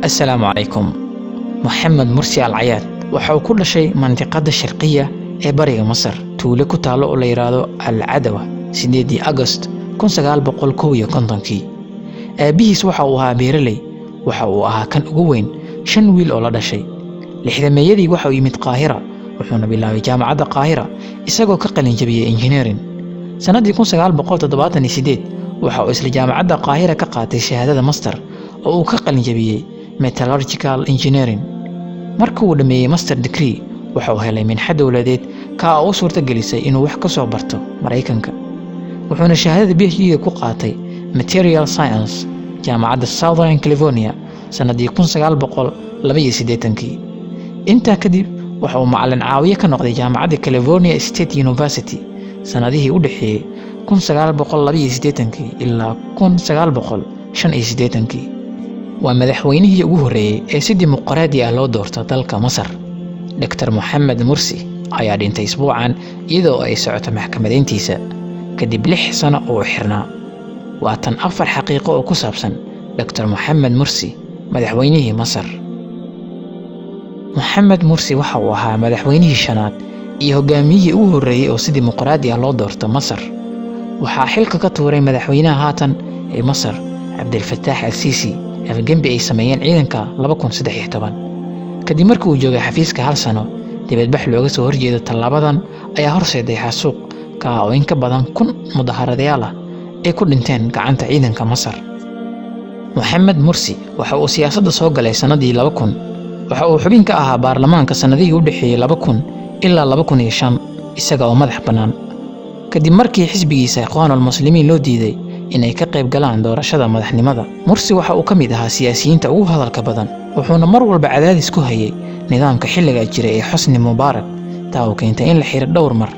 السلام عليكم. محمد مرسي العياد waxaa ku dhashay mantiqada sharqiya ee bariga Masar tuulo ku taalo oo la yiraahdo Al-Adawa 8 August 1951. aabihiis waxa uu ahaa beeraley, waxa uu ahaa kan ugu weyn 5 wiil oo la dhashay. lixdameeyadii waxa uu yimid Qaahira, wuxuuna bilaabay jaamacadda Qaahira isagoo ka qalin jabiyay engineering. sanadii 1978 waxa uu isla jaamacadda Qaahira ka qaatay shahaadada master oo uu ka qalin jabiyay metallurgical engineering. markii uu dhameeyay master degree waxa uu helay minxad dawladeed ka oo suurta gelisay inuu wax ka soo barto Mareykanka. wuxuuna shahaadada PhD ku qaatay material science jaamacadda Southern California sanadii 1982. intaa kadib waxa uu macallin caawiye ka noqday jaamacadda California State University sanadihii u dhaxeeyay 1982 ilaa 1985. waa madaxweynihii ugu horeeyay ee si dimuqraadi ah loo doorto dalka Masar. Dr. Mohamed Morsi ayaa dhintay isbuucan iyadoo ay socoto maxkamadeyntiisa kadib 6 sano oo xirnaa. waa tan 4 xaqiiqo oo ku saabsan Dr. Mohamed Morsi, madaxweynihii Masar. Mohamed Morsi waxa uu ahaa madaxweynihii shanaad iyo hogaamiyihii ugu horeeyay oo si dimuqraadi ah loo doorto Masar. waxaa xilka ka tuuray madaxweynaha haatan ee Masar Abdel Fattah al-Sisi afgembi ay sameeyeen ciidanka 2013. kadib markii uu joogay xafiiska 1 sano, dibadbax looga soo horjeedo tallaabadan ayaa horseeday xasuuq ka oo in ka badan 1000 mudaharaadayaal ah ay ku dhinteen gacanta ciidanka Masar. Mohamed Morsi waxa uu siyaasadda soo galay sanadii 2000. waxa uu xubin ka ahaa baarlamaanka sanadihii u dhaxeeyay 2000 ilaa 2005 isaga oo madax bannaan. kadib markii xisbigiisa Ikhwaanul Muslimiin loo diiday inay ka qayb galaan doorashada madaxnimada, Morsi waxa uu ka mid ahaa siyaasiyiinta ugu hadalka badan, wuxuuna mar walba cadaadis ku hayay nidaamka xilliga jiray ee Xusni Mubaarak, taa oo keentay in la xiro dhowr mar,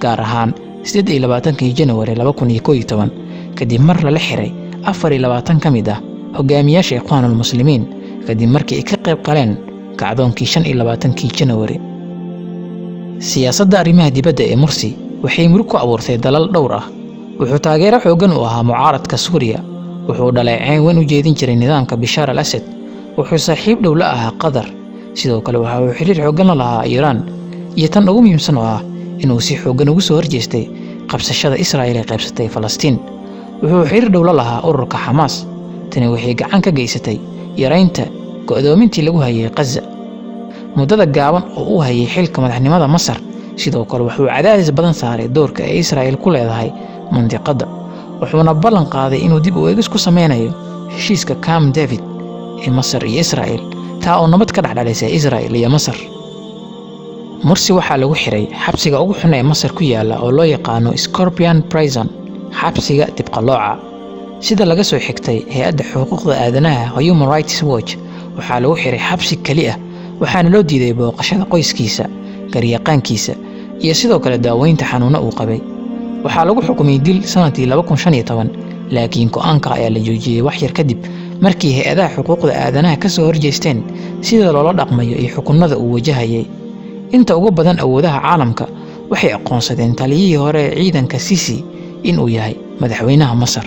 gaar ahaan 28 January 2011 kadib mar la xiray 24 ka mid ah hogaamiyaasha Ikhwaanul Muslimiin kadib markii ay ka qayb galeen kacdoonkii 25 January. siyaasadda arrimaha dibadda ee Morsi waxay murug ku abuurtay dalal dhowr ah. wuxuu taageero xoogan u ahaa mucaaradka Suuriya, wuxuu dhaleeceyn weyn u jeedin jiray nidaamka Bashar al-Assad, wuxuu saaxiib dhow la ahaa Qatar, sidoo kale waxa uu xiriir xoogan la lahaa Iran, iyo tan ugu muhiimsan oo ah inuu si xoogan ugu soo horjeestay qabsashada Israa'iil ee qaybsatay Falastiin. wuxuu xiriir dhow la lahaa ururka Hamas, tani waxay gacan ka geysatay yareynta go'doomintii lagu hayay Gaza. muddada gaaban oo uu hayay xilka madaxnimada Masar, sidoo kale wuxuu cadaadis badan saaray doorka ay Israa'iil ku leedahay mantiqada, wuxuuna ballan qaaday inuu dib u eegis ku sameynayo heshiiska Camp David ee Masar iyo Israa'iil, taa oo nabad ka dhaxdhalisay Israa'iil iyo Masar. Morsi waxaa lagu xiray xabsiga ugu xun ee Masar ku yaala oo loo yaqaano Scorpion Prison, xabsiga dibqalooca. sida laga soo xigtay hay'adda xuquuqda aadanaha Human Rights Watch, waxaa lagu xiray xabsi kali ah, waxaana loo diiday booqashada qoyskiisa, garyaqaankiisa iyo sidoo kale daaweynta xanuuna uu qabay. waxaa lagu xukumay dil sanadii 2015, laakiin go'aanka ayaa la joojiyay wax yar kadib markii hay'adaha xuquuqda aadanaha ka soo horjeesteen sida loola dhaqmayo iyo xukunnada uu wajahayay. inta ugu badan awoodaha caalamka waxay aqoonsadeen taliyihii hore ee ciidanka Sisi inuu yahay madaxweynaha Masar.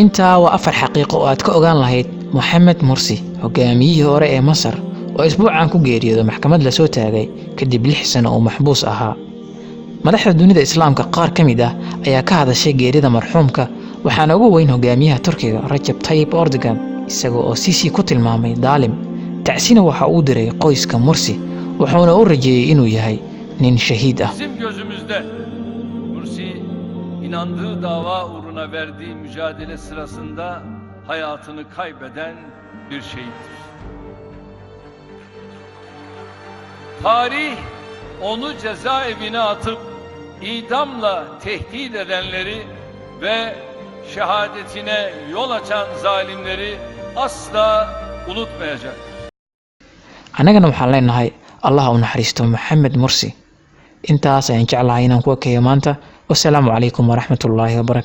intaa waa 4 xaqiiqo oo aad ka ogaan lahayd Mohamed Morsi, hogaamiyihii hore ee Masar oo isbuucan ku geeriyooday maxkamad la soo taagay kadib 6 sano oo maxbuus ahaa. madaxda dunida islaamka qaar ka mid ah ayaa ka hadashay geerida marxuumka, waxaana ugu weyn hogaamiyaha Turkiga Recep Tayyip Erdogan, isagoo oo Sisi ku tilmaamay daalim. tacsina waxa uu diray qoyska Morsi, wuxuuna u rajeeyay inuu yahay nin shahiid ah. Bizim gözümüzde Morsi inandığı dava uğruna verdiği mücadele sırasında hayatını kaybeden bir şehittir. Tarih onu cezaevine atıp idamla tehdit edenleri ve şehadetine yol açan zalimleri asla unutmayacak. annagana waxaan leenahay Allah u naxariisto Mohamed Morsi. intaas ayaan jeclahay inaan ku ekeeyo maanta. Wassalaamu calaykum waraxmatullaahi wabarakaatuh.